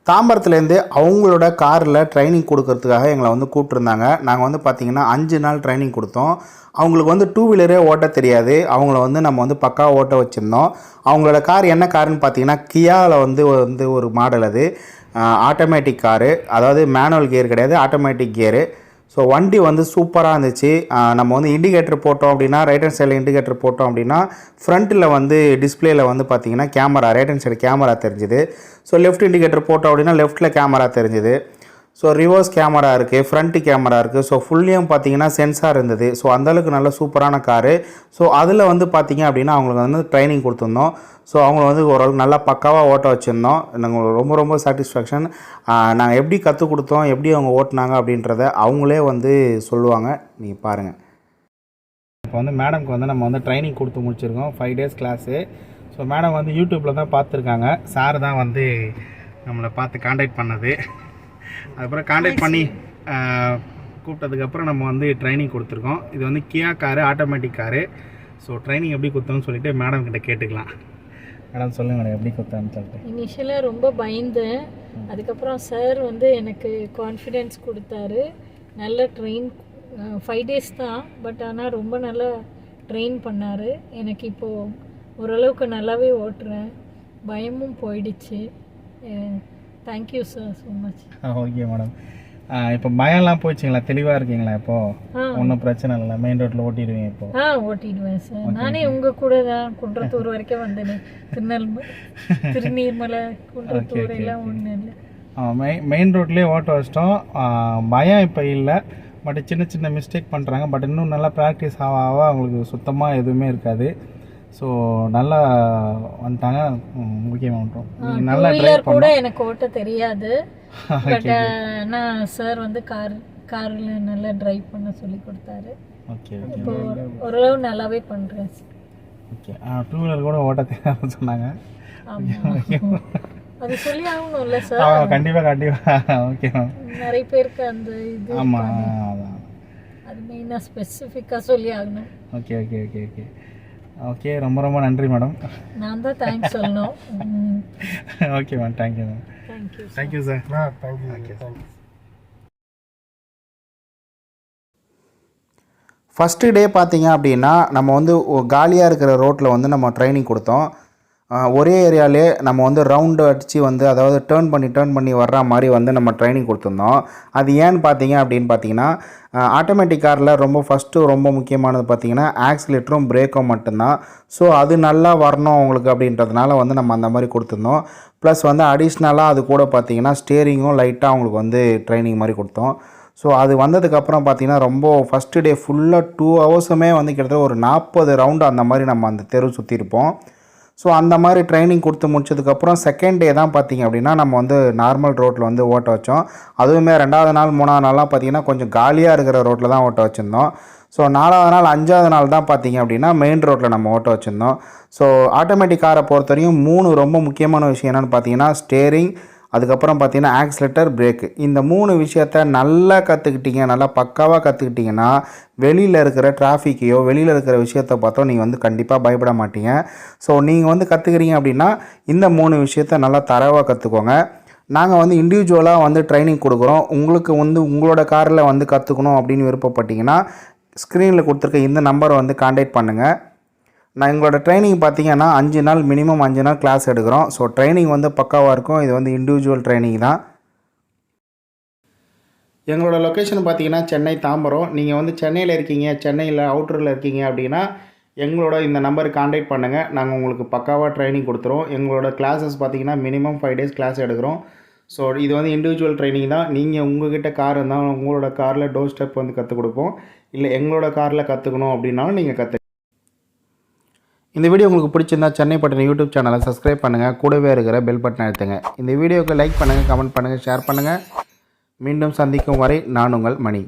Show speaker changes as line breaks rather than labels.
தாம்பரத்துலேருந்து அவங்களோட காரில் ட்ரைனிங் கொடுக்கறதுக்காக எங்களை வந்து கூப்பிட்ருந்தாங்க. நாங்கள் வந்து பார்த்திங்கன்னா 5 நாள் ட்ரைனிங் கொடுத்தோம். அவங்களுக்கு வந்து 2 வீலரே ஓட்ட தெரியாது. அவங்கள வந்து நம்ம வந்து பக்காவாக ஓட்ட வச்சுருந்தோம். அவங்களோட கார் என்ன காருன்னு பார்த்தீங்கன்னா கியாவில் வந்து ஒரு மாடல் அது. ஆட்டோமேட்டிக் காரு, அதாவது மேனுவல் கியர் கிடையாது, ஆட்டோமேட்டிக் கியரு. ஸோ வண்டி வந்து சூப்பராக இருந்துச்சு. நம்ம வந்து இண்டிகேட்டர் போட்டோம் அப்படின்னா, ரைட் ஹேண்ட் சைடில் இண்டிகேட்டர் போட்டோம் அப்படின்னா ஃப்ரண்ட்டில் வந்து டிஸ்பிளேயில் வந்து பார்த்திங்கன்னா camera, right hand side camera தெரிஞ்சுது. ஸோ லெஃப்ட் இண்டிகேட்டர் போட்டோம் அப்படின்னா லெஃப்ட்டில் கேமரா தெரிஞ்சுது. ஸோ ரிவர்ஸ் கேமரா இருக்குது, ஃப்ரண்ட்டு கேமரா இருக்குது. ஸோ ஃபுல்லியும் பார்த்தீங்கன்னா சென்சார் இருந்தது. ஸோ அந்தளவுக்கு நல்ல சூப்பரான காரு. ஸோ அதில் வந்து பார்த்திங்க அப்படின்னா அவங்களுக்கு வந்து ட்ரைனிங் கொடுத்துருந்தோம். ஸோ அவங்கள வந்து ஓரளவுக்கு நல்லா பக்காவாக ஓட்ட வச்சுருந்தோம். நாங்கள் ரொம்ப சாட்டிஸ்ஃபேக்ஷன். நாங்கள் எப்படி கற்றுக் கொடுத்தோம், எப்படி அவங்க ஓட்டினாங்க அப்படின்றத அவங்களே வந்து சொல்லுவாங்க. நீங்கள் பாருங்கள். இப்போ வந்து மேடம்க்கு வந்து நம்ம வந்து ட்ரைனிங் கொடுத்து முடிச்சிருக்கோம். 5 days கிளாஸு. ஸோ மேடம் வந்து யூடியூப்பில் தான் பார்த்துருக்காங்க. சார் தான் வந்து நம்மளை பார்த்து காண்டாக்ட் பண்ணது. அதுக்கப்புறம் காண்டாக்ட் பண்ணி கூப்பிட்டதுக்கப்புறம் நம்ம வந்து ட்ரைனிங் கொடுத்துருக்கோம். இது வந்து Kia car, automatic car. So training எப்படி கொடுத்தோன்னு சொல்லிட்டு மேடம் கிட்ட கேட்டுக்கலாம். மேடம் சொல்லுங்க மேடம், எப்படி கொடுத்தான்னு சொல்லிட்டு.
இனிஷியலாக ரொம்ப பயந்தேன். அதுக்கப்புறம் சார் வந்து எனக்கு கான்ஃபிடென்ஸ் கொடுத்தாரு. நல்ல ட்ரெயின் 5 days தான், பட் ஆனால் ரொம்ப நல்லா ட்ரெயின் பண்ணார். எனக்கு இப்போது ஓரளவுக்கு நல்லாவே ஓட்டுறேன். பயமும் போயிடுச்சு. Thank you sir so much.
Okay madam. இப்போ பயம்லாம் போச்சுங்களா? தெளிவாக இருக்கீங்களா? இப்போது ஒன்றும் பிரச்சனை இல்லை, மெயின் ரோட்டில் ஓட்டிடுவீங்க? இப்போ
ஓட்டிடுவேன் சார். நானே உங்கள் கூட தான் குன்றத்தூர் வரைக்கும் வந்தேன். திருநீர்மலை, குன்றத்தூர் எல்லாம் ஒன்றும் இல்லை.
மெயின் ரோட்லேயே ஓட்ட வச்சிட்டோம். பயம் இப்போ இல்லை, பட் சின்ன மிஸ்டேக் பண்ணுறாங்க. பட் இன்னும் நல்லா ப்ராக்டிஸ் ஆக அவங்களுக்கு சுத்தமாக எதுவுமே இருக்காது. ஸோ நல்லா வந்துட்டாங்க. முக்கியமாக பண்ணுறோம்.
நல்லா ட்ரைவ் கூட எனக்கு ஓட்ட தெரியாது. பட் ஆனால் சார் வந்து காரில் நல்லா ட்ரைவ் பண்ண சொல்லி கொடுத்தாரு.
ஓகே.
இப்போ ஓரளவு நல்லாவே பண்ணுறேன்.
ஓகே. 2 வீலர் கூட ஓட்ட தெரியாதுன்னு சொன்னாங்க.
அது சொல்லி ஆகணும்ல சார்?
கண்டிப்பாக. Okay ma'am.
நிறைய பேருக்கு அந்த இது.
ஆமாம், அதான்
அது மெயினாக ஸ்பெசிஃபிக்காக சொல்லி ஆகணும்.
ஓகே. ஓகே, ரொம்ப நன்றி மேடம்.
நான் தான் தேங்க்ஸ் சொல்லணும்.
Okay ma'am, thank you ma'am. Thank you sir. Thank you. First day பார்த்தீங்க அப்படின்னா நம்ம வந்து காலியாக இருக்கிற ரோட்டில் வந்து நம்ம ட்ரைனிங் கொடுத்தோம். ஒரே ஏரியாலே நம்ம வந்து ரவுண்டு அடித்து வந்து, அதாவது டேர்ன் பண்ணி வர்ற மாதிரி வந்து நம்ம ட்ரைனிங் கொடுத்துருந்தோம். அது ஏன்னு பார்த்தீங்க அப்படின்னு பார்த்தீங்கன்னா, ஆட்டோமேட்டிக் காரில் ரொம்ப முக்கியமானது பார்த்தீங்கன்னா ஆக்சிலேட்டரும் பிரேக்கும் மட்டும்தான். ஸோ அது நல்லா வரணும் அவங்களுக்கு அப்படின்றதுனால வந்து நம்ம அந்த மாதிரி கொடுத்துருந்தோம். ப்ளஸ் வந்து அடிஷ்னலாக அது கூட பார்த்தீங்கன்னா ஸ்டேரிங்கும் லைட்டாக அவங்களுக்கு வந்து ட்ரைனிங் மாதிரி கொடுத்தோம். ஸோ அது வந்ததுக்கப்புறம் பார்த்தீங்கன்னா ஃபஸ்ட்டு டே ஃபுல்லாக 2 ஹவர்ஸுமே வந்து கிட்டத்தட்ட ஒரு 40 ரவுண்டு அந்த மாதிரி நம்ம அந்த தெரு சுற்றிருப்போம். ஸோ அந்த மாதிரி ட்ரைனிங் கொடுத்து முடிச்சதுக்கப்புறம் செகண்ட் டே தான் பார்த்திங்க அப்படின்னா நம்ம வந்து நார்மல் ரோட்டில் வந்து ஓட்ட வச்சோம். அதுவுமே 2வது நாள் 3வது நாள்லாம் பார்த்திங்கன்னா கொஞ்சம் காலியாக இருக்கிற ரோட்டில் தான் ஓட்ட வச்சுருந்தோம். ஸோ 4வது நாள் 5வது நாள் தான் பார்த்திங்க அப்படின்னா மெயின் ரோட்டில் நம்ம ஓட்ட வச்சுருந்தோம். ஸோ ஆட்டோமேட்டிக் காரை பொறுத்த வரையும் 3 ரொம்ப முக்கியமான விஷயம் என்னென்னு பார்த்தீங்கன்னா ஸ்டேரிங், அதுக்கப்புறம் பார்த்தீங்கன்னா ஆக்சிலேட்டர், பிரேக்கு. இந்த 3 விஷயத்த நல்லா கற்றுக்கிட்டீங்க, நல்லா பக்காவாக கற்றுக்கிட்டிங்கன்னா வெளியில் இருக்கிற டிராஃபிக்கையோ வெளியில் இருக்கிற விஷயத்தை பார்த்தோ நீங்கள் வந்து கண்டிப்பாக பயப்பட மாட்டீங்க. ஸோ நீங்கள் வந்து கற்றுக்கிறீங்க அப்படின்னா இந்த 3 விஷயத்த நல்லா தரவாக கற்றுக்கோங்க. நாங்கள் வந்து இண்டிவிஜுவலாக வந்து ட்ரைனிங் கொடுக்குறோம். உங்களுக்கு வந்து உங்களோட காரில் வந்து கற்றுக்கணும் அப்படின்னு விருப்பப்பட்டீங்கன்னா ஸ்க்ரீனில் கொடுத்துருக்க இந்த நம்பரை வந்து காண்டாக்ட் பண்ணுங்கள். நான் எங்களோட ட்ரைனிங் பார்த்திங்கன்னா 5 நாள் மினிமம் 5 நாள் கிளாஸ் எடுக்கிறோம். ஸோ ட்ரைனிங் வந்து பக்காவாக இருக்கும். இது வந்து இண்டிவிஜுவல் ட்ரைனிங் தான். எங்களோட லொக்கேஷன் பார்த்திங்கன்னா சென்னை தாம்பரம். நீங்கள் வந்து சென்னையில் இருக்கீங்க, சென்னையில் அவுட்டரில் இருக்கீங்க அப்படின்னா எங்களோட இந்த நம்பருக்கு காண்டாக்ட் பண்ணுங்கள். நாங்கள் உங்களுக்கு பக்காவாக ட்ரைனிங் கொடுத்துருவோம். எங்களோட கிளாஸஸ் பார்த்திங்கன்னா மினிமம் 5 days கிளாஸ் எடுக்கிறோம். ஸோ இது வந்து இண்டிவிஜுவல் ட்ரைனிங் தான். நீங்கள் உங்கள்கிட்ட கார் இருந்தாலும் உங்களோட காரில் டோர் ஸ்டெப் வந்து கற்றுக் கொடுப்போம். இல்லை எங்களோட காரில் கற்றுக்கணும் அப்படின்னாலும் நீங்கள் கற்று. இந்த வீடியோ உங்களுக்கு பிடிச்சிருந்தா சென்னை பட்டணம் யூடியூப் சேனலை சப்ஸ்கிரைப் பண்ணுங்கள். கூடவே இருக்கிற பெல் பட்டன் அழுத்துங்க. இந்த வீடியோவுக்கு லைக் பண்ணுங்கள், கமெண்ட் பண்ணுங்கள், ஷேர் பண்ணுங்கள். மீண்டும் சந்திக்கும் வரை நான் உங்கள் மணி.